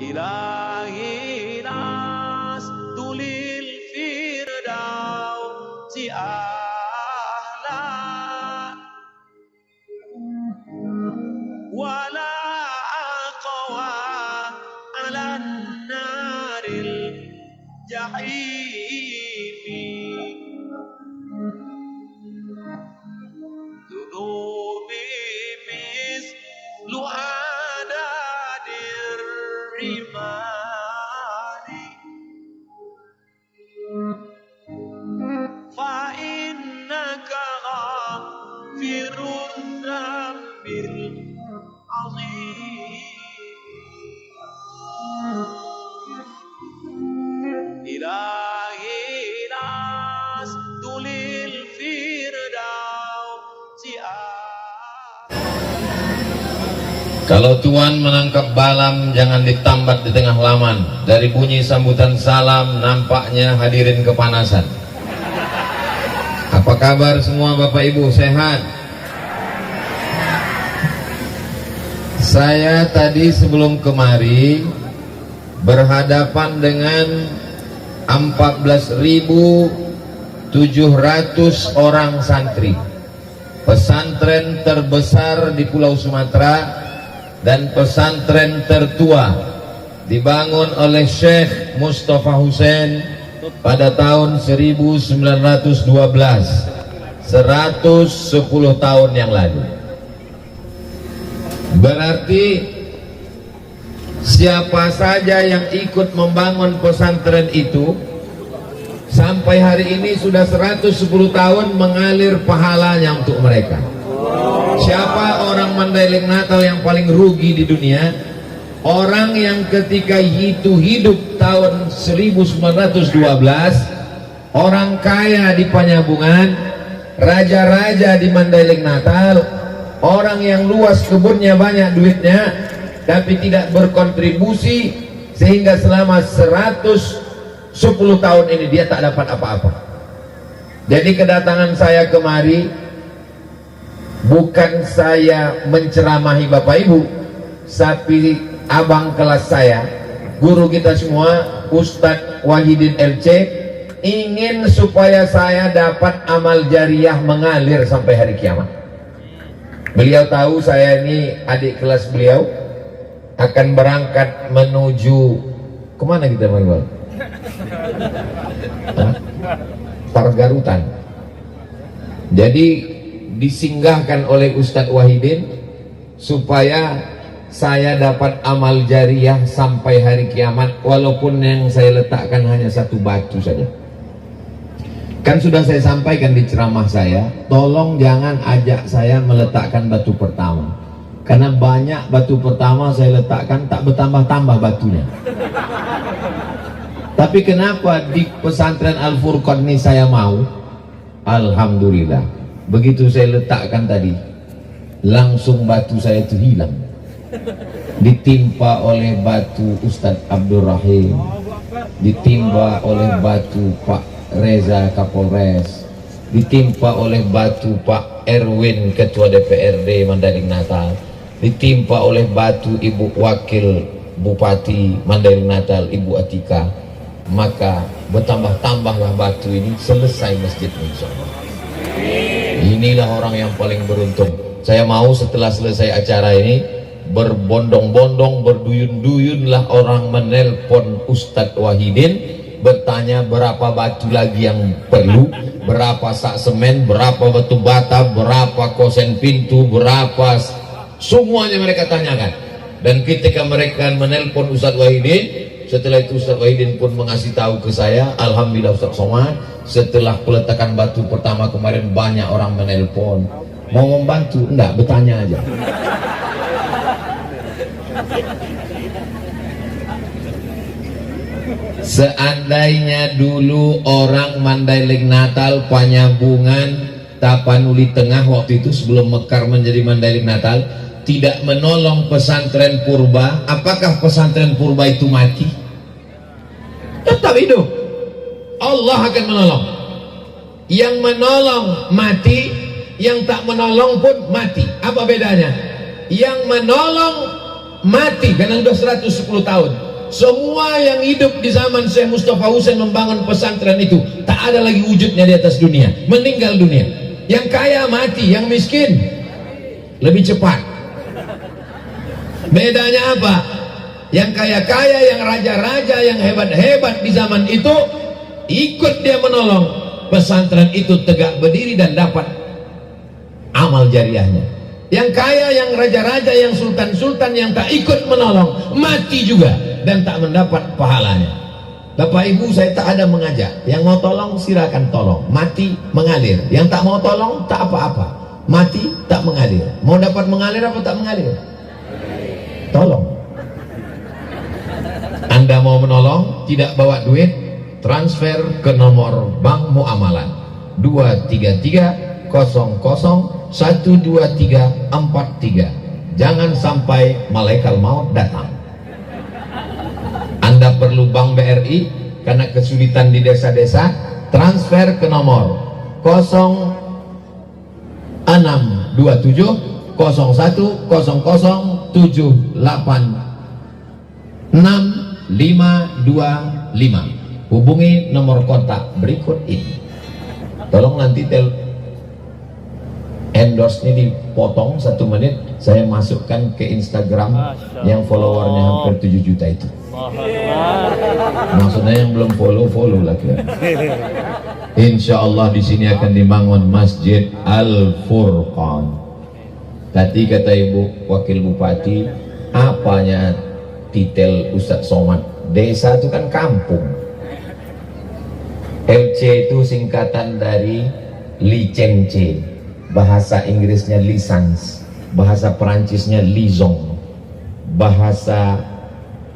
إلهي لست للفردوس أهلا ولا أقوى على النار الجحيم ذنوبي مثل عدد الرمال فإنك غافر الذنب العظيم إلهي لست للفردوس Kalau Tuan menangkap balam, jangan ditambat di tengah laman. Dari bunyi sambutan salam, nampaknya hadirin kepanasan. Apa kabar semua Bapak Ibu, sehat? Saya tadi sebelum kemari berhadapan dengan 14.700 orang santri. Pesantren terbesar di Pulau Sumatera dan pesantren tertua dibangun oleh Syekh Mustafa Hussein pada tahun 1912, 110 tahun yang lalu. Berarti siapa saja yang ikut membangun pesantren itu sampai hari ini sudah 110 tahun mengalir pahalanya untuk mereka. Siapa orang Mandailing Natal yang paling rugi di dunia? Orang yang ketika itu hidup tahun 1912, orang kaya di Panyabungan, raja-raja di Mandailing Natal, orang yang luas kebunnya banyak duitnya, tapi tidak berkontribusi, sehingga selama 110 tahun ini dia tak dapat apa-apa. Jadi kedatangan saya kemari bukan saya menceramahi Bapak Ibu, tapi abang kelas saya, guru kita semua, Ustadz Wahidin LC, ingin supaya saya dapat amal jariah mengalir sampai hari kiamat. Beliau tahu saya ini adik kelas beliau, akan berangkat menuju kemana kita Bang? Pargarutan. Jadi disinggahkan oleh Ustadz Wahidin supaya saya dapat amal jariah sampai hari kiamat, walaupun yang saya letakkan hanya satu batu saja. Kan sudah saya sampaikan di ceramah saya, tolong jangan ajak saya meletakkan batu pertama, karena banyak batu pertama saya letakkan tak bertambah-tambah batunya. Tapi kenapa di pesantren Al-Furqan ini saya mau? Alhamdulillah, begitu saya letakkan tadi, langsung batu saya itu hilang, ditimpa oleh batu Ustadz Abdul Rahim, ditimpa oleh batu Pak Reza Kapolres, ditimpa oleh batu Pak Erwin Ketua DPRD Mandailing Natal, ditimpa oleh batu Ibu Wakil Bupati Mandailing Natal Ibu Atika. Maka bertambah-tambahlah batu ini, selesai masjid insyaallah. Inilah orang yang paling beruntung. Saya mau setelah selesai acara ini berbondong-bondong, berduyun-duyunlah orang menelpon Ustadz Wahidin, bertanya berapa batu lagi yang perlu, berapa sak semen, berapa batu bata, berapa kosen pintu, berapa, semuanya mereka tanyakan. Dan ketika mereka menelpon Ustadz Wahidin, setelah itu Ustadz Wahidin pun mengasih tahu ke saya, alhamdulillah Ustadz Somad, setelah peletakan batu pertama kemarin banyak orang menelpon, mau membantu? Enggak, bertanya aja. Seandainya dulu orang Mandailing Natal, Panyabungan, Tapanuli Tengah waktu itu sebelum mekar menjadi Mandailing Natal, tidak menolong pesantren purba, apakah pesantren purba itu mati? Tetap hidup. Allah akan menolong. Yang menolong mati, yang tak menolong pun mati. Apa bedanya? Yang menolong mati karena sudah 110 tahun. Semua yang hidup di zaman Syekh Mustafa Husain membangun pesantren itu tak ada lagi wujudnya di atas dunia, meninggal dunia. Yang kaya mati, yang miskin lebih cepat. Bedanya apa? Yang kaya-kaya, yang raja-raja, yang hebat-hebat di zaman itu ikut dia menolong pesantren itu tegak berdiri dan dapat amal jariahnya. Yang kaya, yang raja-raja, yang sultan-sultan yang tak ikut menolong mati juga dan tak mendapat pahalanya. Bapak Ibu, saya tak ada mengajak. Yang mau tolong silakan tolong, mati mengalir. Yang tak mau tolong tak apa-apa, mati tak mengalir. Mau dapat mengalir apa tak mengalir? Tolong. Anda mau menolong, tidak bawa duit, transfer ke nomor bank muamalah 233 00 12343. Jangan sampai malaikat maut datang. Anda perlu bank BRI karena kesulitan di desa-desa, transfer ke nomor 0627 0100 786 525. Hubungi nomor kontak berikut ini. Tolong nanti endorse-nya dipotong 1 menit, saya masukkan ke Instagram yang followernya hampir 7 juta itu. Maksudnya yang belum follow lagi. Insya Allah di sini akan dibangun Masjid Al-Furqan. Tadi kata Ibu Wakil Bupati, apanya titel Ustadz Somad? Desa itu kan kampung. LC itu singkatan dari licence, bahasa Inggrisnya license, bahasa Perancisnya liaison, bahasa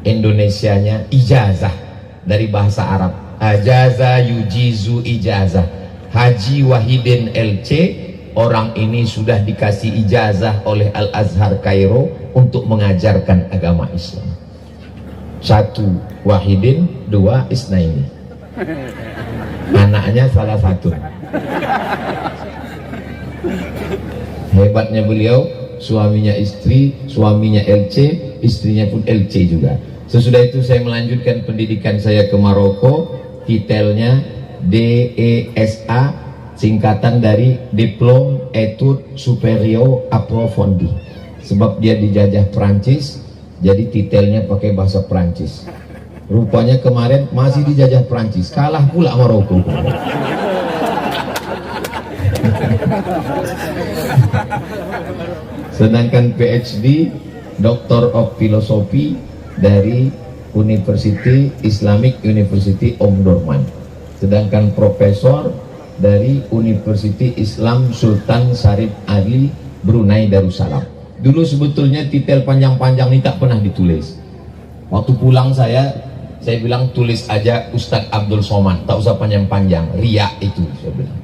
Indonesianya ijazah dari bahasa Arab. Ajaza yujizu ijazah. Haji Wahidin LC, orang ini sudah dikasih ijazah oleh Al-Azhar Kairo untuk mengajarkan agama Islam. 1 Wahidin, 2 Isnaini. Anaknya salah satu. Hebatnya beliau, suaminya istri, suaminya LC, istrinya pun LC juga. Sesudah itu saya melanjutkan pendidikan saya ke Maroko, titelnya DESA, singkatan dari Diplôme Études Supérieures Approfondies. Sebab dia dijajah Prancis, jadi titelnya pakai bahasa Prancis. Rupanya kemarin masih dijajah Prancis, kalah pula Maroko. Sedangkan PhD Doctor of Philosophy dari University Islamic University Omdurman. Sedangkan profesor dari University Islam Sultan Syarif Ali Brunei Darussalam. Dulu sebetulnya titel panjang-panjang ini tak pernah ditulis. Waktu pulang saya bilang tulis aja Ustadz Abdul Somad, tak usah panjang-panjang, riak itu saya bilang.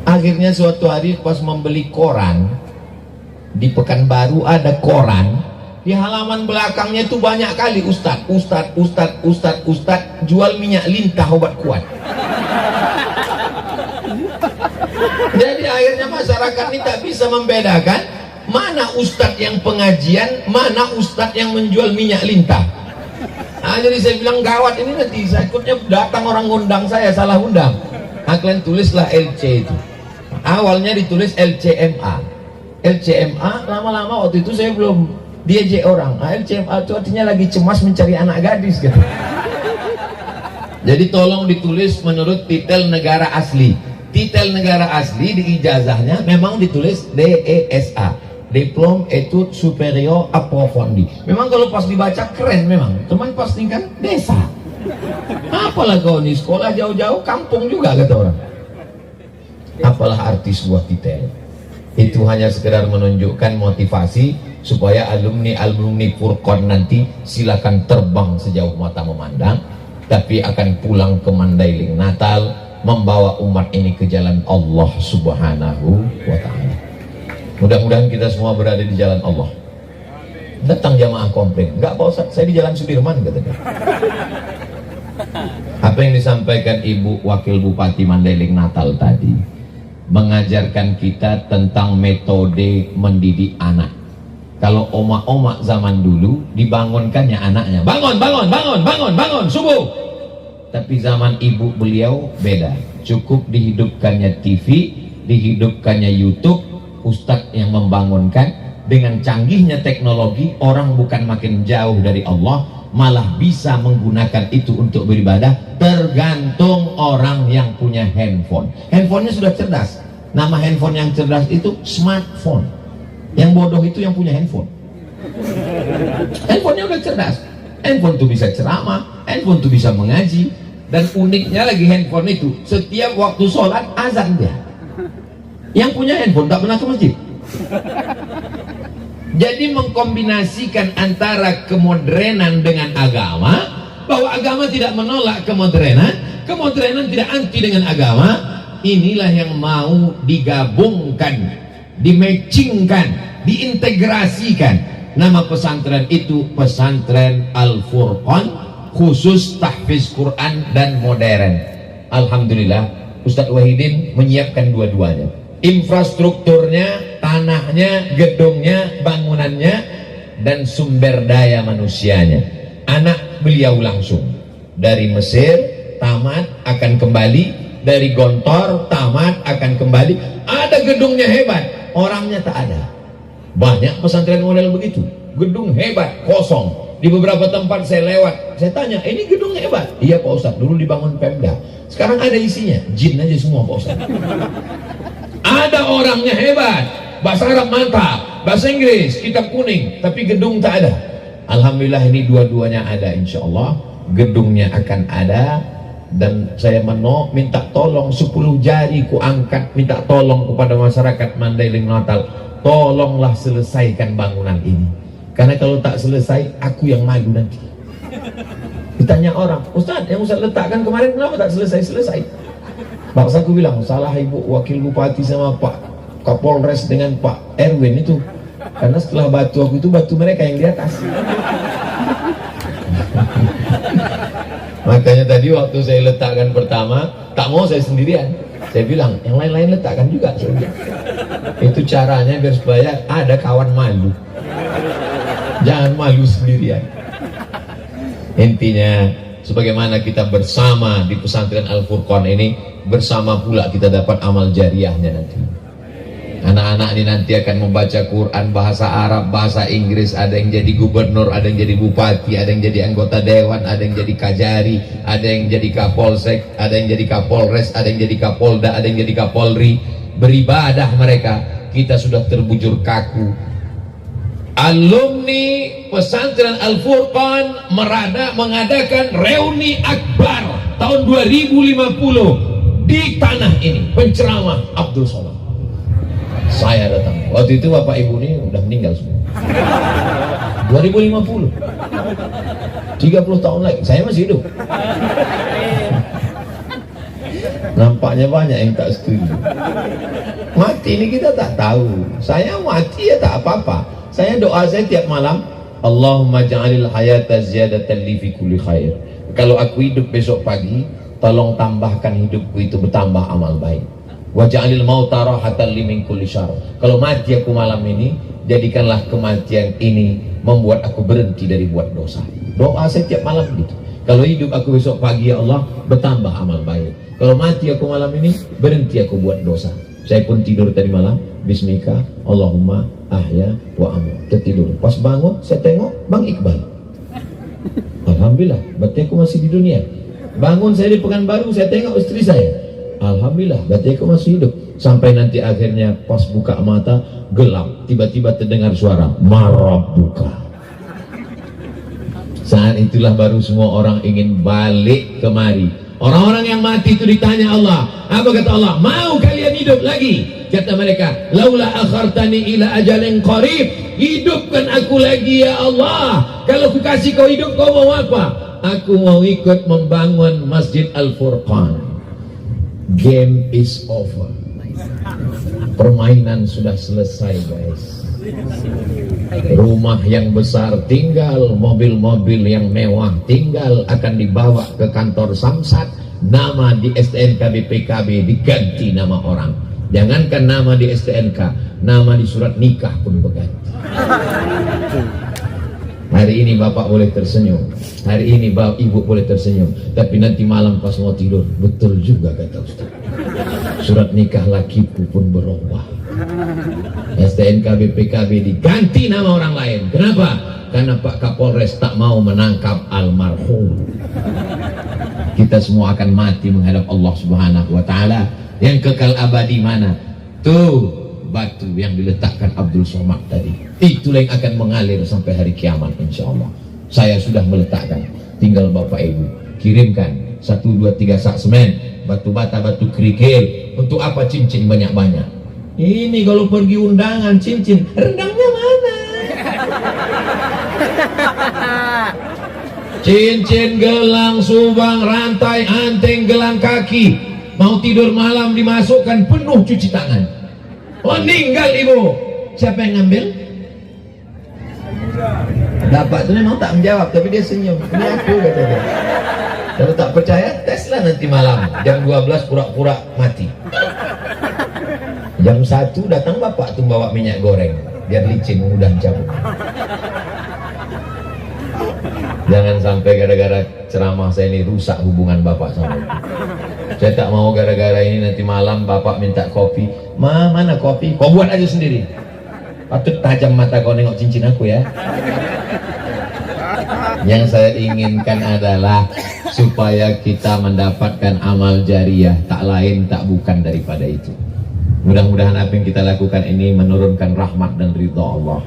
Akhirnya suatu hari pas membeli koran di Pekanbaru, ada koran di halaman belakangnya itu banyak kali Ustadz jual minyak lintah obat kuat. Jadi akhirnya masyarakat ini tak bisa membedakan mana Ustadz yang pengajian, mana Ustadz yang menjual minyak lintah. Nah, jadi saya bilang gawat ini, nanti saya ikutnya datang orang ngundang saya salah undang. Nah, kalian tulislah LC itu. Awalnya ditulis LCMA. LCMA, lama-lama waktu itu saya belum diajak orang. Nah, LCMA itu artinya lagi cemas mencari anak gadis gitu. Jadi tolong ditulis menurut titel negara asli. Titel negara asli di ijazahnya memang ditulis DESA, Diplôme Études Supérieures Approfondies. Memang kalau pas dibaca keren memang, cuman pas tingkat desa. Apalah kau nih sekolah jauh-jauh kampung juga kata orang. Apalah arti sebuah titel? Itu hanya sekedar menunjukkan motivasi supaya alumni Furqan nanti silakan terbang sejauh mata memandang, tapi akan pulang ke Mandailing Natal membawa umat ini ke jalan Allah Subhanahu wa ta'ala. Mudah-mudahan kita semua berada di jalan Allah. Datang jamaah komplain, enggak Pak Ustaz, saya di jalan Sudirman katanya. Apa yang disampaikan Ibu Wakil Bupati Mandailing Natal tadi mengajarkan kita tentang metode mendidik anak. Kalau oma-oma zaman dulu dibangunkannya anaknya, bangun, bangun, bangun, bangun, bangun, subuh. Tapi zaman ibu beliau beda, cukup dihidupkannya TV, dihidupkannya YouTube, ustadz yang membangunkan. Dengan canggihnya teknologi, orang bukan makin jauh dari Allah, malah bisa menggunakan itu untuk beribadah. Tergantung orang yang punya handphone. Handphonenya sudah cerdas. Nama handphone yang cerdas itu smartphone. Yang bodoh itu yang punya handphone. Handphonenya udah cerdas. Handphone itu bisa ceramah, handphone itu bisa mengaji. Dan uniknya lagi handphone itu, setiap waktu sholat azan dia. Yang punya handphone tak pernah ke masjid. Jadi mengkombinasikan antara kemodernan dengan agama, bahwa agama tidak menolak kemodernan, kemodernan tidak anti dengan agama. Inilah yang mau digabungkan, dimatchingkan, diintegrasikan. Nama pesantren itu Pesantren Al-Furqan, khusus tahfiz Quran dan modern. Alhamdulillah Ustadz Wahidin menyiapkan dua-duanya. Infrastrukturnya, tanahnya, gedungnya, bangunannya, dan sumber daya manusianya. Anak beliau langsung dari Mesir tamat akan kembali, dari Gontor tamat akan kembali. Ada gedungnya hebat, orangnya tak ada. Banyak pesantren model begitu, gedung hebat kosong. Di beberapa tempat saya lewat, saya tanya, ini gedung hebat? Iya Pak Ustadz, dulu dibangun Pemda, sekarang ada isinya jin aja semua Pak Ustadz. Ada orangnya hebat, bahasa Arab mantap, bahasa Inggris, kitab kuning, tapi gedung tak ada. Alhamdulillah ini dua-duanya ada, insya Allah gedungnya akan ada. Dan saya minta tolong 10 jari ku angkat, minta tolong kepada masyarakat Mandailing Natal, tolonglah selesaikan bangunan ini. Karena kalau tak selesai, aku yang malu nanti. Ditanya orang, Ustadz yang Ustadz letakkan kemarin kenapa tak selesai-selesai? Paksa aku bilang, salah ibu wakil bupati sama Pak Kapolres dengan Pak Erwin itu. Karena setelah batu aku itu, batu mereka yang di atas. Makanya tadi waktu saya letakkan pertama, tak mau saya sendirian. Saya bilang, yang lain-lain letakkan juga. Itu caranya biar supaya ada kawan malu. Jangan malu sendirian. Intinya, sebagaimana kita bersama di pesantren Al-Furqan ini, bersama pula kita dapat amal jariahnya nanti. Anak-anak ini nanti akan membaca Quran bahasa Arab, bahasa Inggris, ada yang jadi gubernur, ada yang jadi bupati, ada yang jadi anggota dewan, ada yang jadi kajari, ada yang jadi kapolsek, ada yang jadi kapolres, ada yang jadi kapolda, ada yang jadi kapolri. Beribadah mereka, kita sudah terbujur kaku. Alumni pesantren Al-Furqan mengadakan reuni akbar tahun 2050 di tanah ini, penceramah Abdul Somad. Saya datang. Waktu itu bapak ibu ini udah meninggal semua. 2050, 30 tahun lagi saya masih hidup. Nampaknya banyak yang tak setuju. Mati ini kita tak tahu. Saya mati ya tak apa-apa. Saya doa saya tiap malam, Allahumma ja'alil hayata ziyadatan li fi kulli khair. Kalau aku hidup besok pagi, tolong tambahkan hidupku itu bertambah amal baik. Wa ja'alil mauta rahatan li min kulli syarr. Kalau mati aku malam ini, jadikanlah kematian ini membuat aku berhenti dari buat dosa. Doa saya tiap malam gitu. Kalau hidup aku besok pagi, ya Allah, bertambah amal baik. Kalau mati aku malam ini, berhenti aku buat dosa. Saya pun tidur tadi malam, Bismika Allahumma ahya wa amut. Tertidur. Pas bangun, saya tengok Bang Iqbal. Alhamdulillah, berarti aku masih di dunia. Bangun saya di Pekanbaru, saya tengok istri saya. Alhamdulillah, berarti aku masih hidup. Sampai nanti akhirnya pas buka mata, gelap. Tiba-tiba terdengar suara, Marabuka. Saat itulah baru semua orang ingin balik kemari. Orang-orang yang mati itu ditanya Allah. Apa kata Allah? Mau kalian hidup lagi? Kata mereka, laula akhartani ila ajalin qarib. Hidupkan aku lagi ya Allah. Kalau aku kasih kau hidup, kau mau apa? Aku mau ikut membangun Masjid Al-Furqan. Game is over. Permainan sudah selesai, guys. Rumah yang besar tinggal, mobil-mobil yang mewah tinggal, akan dibawa ke kantor Samsat. Nama di STNK BPKB diganti nama orang. Jangankan nama di STNK, nama di surat nikah pun berganti. Hari ini bapak boleh tersenyum, hari ini ibu boleh tersenyum, tapi nanti malam pas mau tidur, betul juga kata Ustaz, surat nikah lakiku pun berubah. STNK BPKB diganti nama orang lain. Kenapa? Karena Pak Kapolres tak mau menangkap almarhum. Kita semua akan mati menghadap Allah Subhanahu wa Ta'ala. Yang kekal abadi mana? Tuh batu yang diletakkan Abdul Somad tadi, itulah yang akan mengalir sampai hari kiamat insya Allah. Saya sudah meletakkan, tinggal bapak ibu kirimkan 1, 2, 3 sak semen, batu bata, batu kerikil. Untuk apa cincin banyak-banyak? Ini kalau pergi undangan cincin, rendangnya mana? Cincin, gelang, subang, rantai, anteng, gelang kaki, mau tidur malam dimasukkan penuh cuci tangan. Oh, meninggal ibu, siapa yang ngambil? Bapak itu memang tak menjawab, tapi dia senyum. Ini aku, kata dia. Kalau tak percaya, teslah nanti malam jam 12 pura-pura mati. Jam 1 datang bapak tuh bawa minyak goreng biar licin mudah cabut. Jangan sampai gara-gara ceramah saya ini rusak hubungan bapak sama ibu. Saya tak mau gara-gara ini nanti malam bapak minta kopi. Mana kopi? Kau buat aja sendiri. Patut tajam mata kau nengok cincin aku ya. Yang saya inginkan adalah supaya kita mendapatkan amal jariah, tak lain tak bukan daripada itu. Mudah-mudahan apa yang kita lakukan ini menurunkan rahmat dan ridha Allah.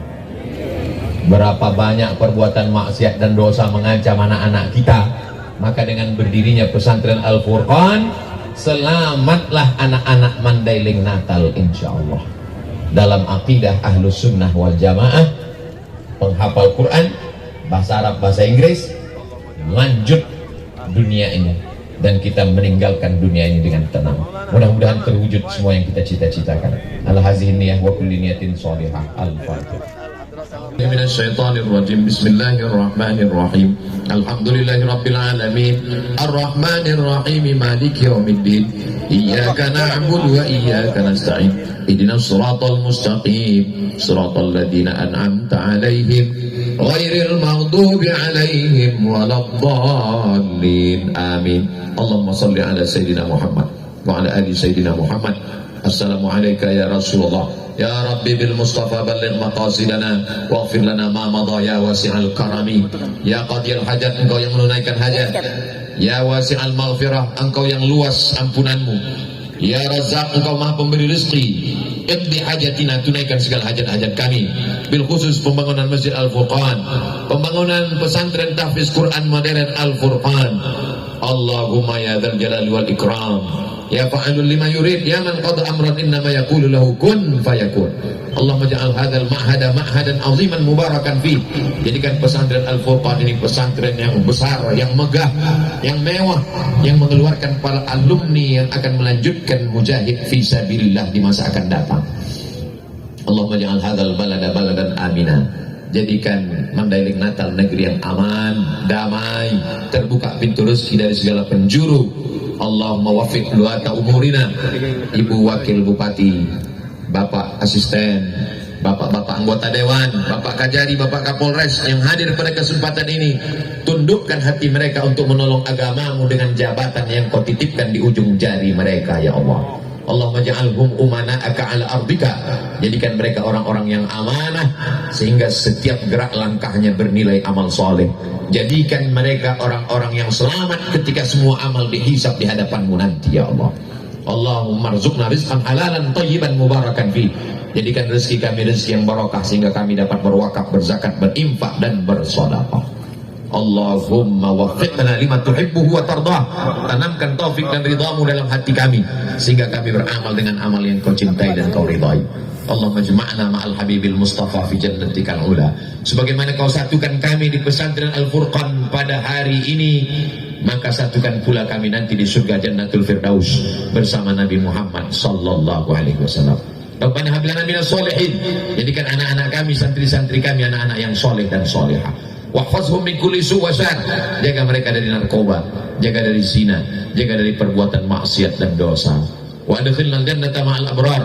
Berapa banyak perbuatan maksiat dan dosa mengancam anak-anak kita, maka dengan berdirinya pesantren Al-Furqan, selamatlah anak-anak Mandailing Natal insya Allah. Dalam akidah Ahlus Sunnah wal Jamaah, penghafal Quran, bahasa Arab, bahasa Inggris, lanjut dunia ini, dan kita meninggalkan dunia ini dengan tenang. Mudah-mudahan terwujud semua yang kita cita-citakan. Al-hazihi niyah wa kulli niyatin shalihah. Al-Fatihah. Minasyaitonir rajim. Bismillahirrahmanirrahim. Alhamdulillahi rabbil alamin. Arrahmanir rahim. Maliki yaumiddin. Iyyaka na'budu wa iyyaka nasta'in. Ihdinas siratal mustaqim. Siratal ladzina an'amta 'alaihim ghairil maghdubi 'alaihim waladdallin. Amin. Allahumma shalli ala sayyidina Muhammad wa ala ali sayyidina Muhammad. Assalamualaikum ya Rasulullah. Ya Rabbi bil Mustafa balligh maqasidana waghfir lana ma madha ya wasi'al karami. Ya qadiyal hajat, engkau yang menunaikan hajat. Ya wasi'al maghfirah, engkau yang luas ampunanmu. Ya Razzaq, engkau maha pemberi rezeki. Iqdi hajatina, tunaikan segala hajat-hajat kami. Bil khusus pembangunan Masjid Al-Furqan, pembangunan pesantren tahfiz Quran modern Al-Furqan. Allahumma ya dzal jalali wal ikram, ya fa'alul lima yurid, ya man qada amran innama yaqulu lahu kun fayakun. Allahumma ja'al hadzal ma'hada ma'hadan 'aziman mubarakan fi. Jadikan pesantren Al-Furqan ini pesantren yang besar, yang megah, yang mewah, yang mengeluarkan para alumni yang akan melanjutkan mujahid fi sabilillah di masa akan datang. Allahumma ja'al hadzal balada baladan amina. Jadikan Mandailing Natal negeri yang aman, damai, terbuka pintu rezeki dari segala penjuru. Allahumma wafiq luata umurina. Ibu Wakil Bupati, Bapak Asisten, Bapak-bapak anggota Dewan, Bapak Kajari, Bapak Kapolres yang hadir pada kesempatan ini, tundukkan hati mereka untuk menolong agamamu dengan jabatan yang kau titipkan di ujung jari mereka ya Allah. Allahumma ja'alhum umana'aka ala ardika. Jadikan mereka orang-orang yang amanah, sehingga setiap gerak langkahnya bernilai amal soleh. Jadikan mereka orang-orang yang selamat ketika semua amal dihisab di hadapanmu nanti ya Allah. Allahumma rzuqna rizqan halalan thayyiban mubarakan fi. Jadikan rezeki kami rezeki yang barakah, sehingga kami dapat berwakaf, berzakat, berinfak dan bersedekah. Allahumma waffiqna lima tuhibbuhu wa tardah. Tanamkan taufik dan ridhamu dalam hati kami, sehingga kami beramal dengan amal yang kau cintai dan kau ridhai. Allahumma jma'na ma'al habibil mustafa fi jannatikal ula. Sebagaimana kau satukan kami di pesantren Al-Furqan pada hari ini, maka satukan pula kami nanti di surga Jannatul Firdaus bersama Nabi Muhammad sallallahu alaihi wasallam. Rabbana hab lana minas sholihin. Jadikan anak-anak kami, santri-santri kami anak-anak yang soleh dan solehah. Wahfazhum min kulli su' wa syarr. Jaga mereka dari narkoba, jaga dari zina, jaga dari perbuatan maksiat dan dosa. Wa adkhilnal jannata ma'al abrar.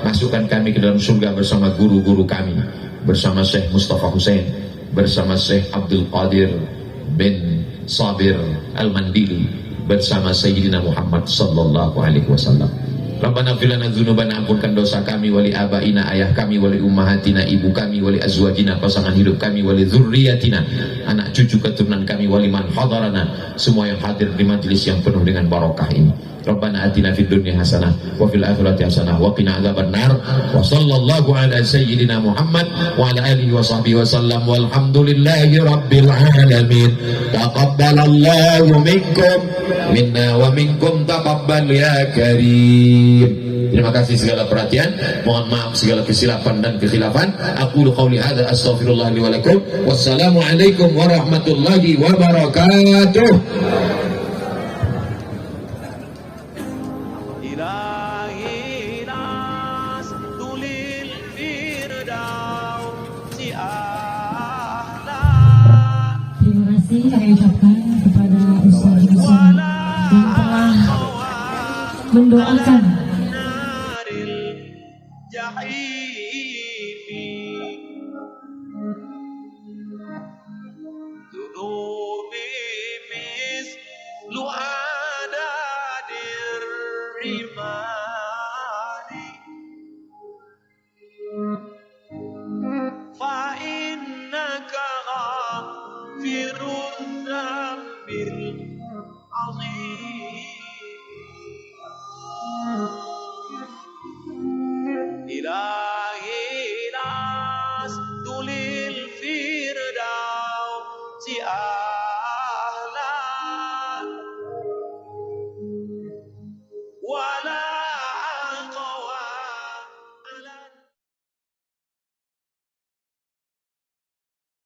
Masukkan kami ke dalam surga bersama guru-guru kami, bersama Syekh Mustafa Hussein, bersama Syekh Abdul Qadir bin Sabir Al-Mandili, bersama Sayyidina Muhammad sallallahu alaihi wasallam. Rabbana fil lana dzunubana, ampunkan dosa kami, wali abaina, ayah kami, wali ummahatina, ibu kami, wali azwajina, pasangan hidup kami, wali dzurriyyatina, anak cucu keturunan kami, wali man hadarana, semua yang hadir di majelis yang penuh dengan barokah ini. Rabbana atina fid dunya hasanah wa fil akhirati hasanah wa qina adzabannar. Wa sallallahu ala sayyidina Muhammad wa ala alihi wa sahbihi wasallam, walhamdulillahi rabbil alamin. Taqabbalallahu minkum minna wa minkum taqabbal ya karim. Terima kasih segala perhatian, mohon maaf segala kesilapan dan kekhilafan. Aqulu qauli hadza astaghfirullah li wa lakum. Wassalamu alaikum warahmatullahi wabarakatuh. إلهي لست للفردوس أعلى Terima kasih kami ucapkan kepada Ustaz Hasim yang telah mendoakan نار الجحيم ذنوبي مثل عدد الرمال فإنك غافر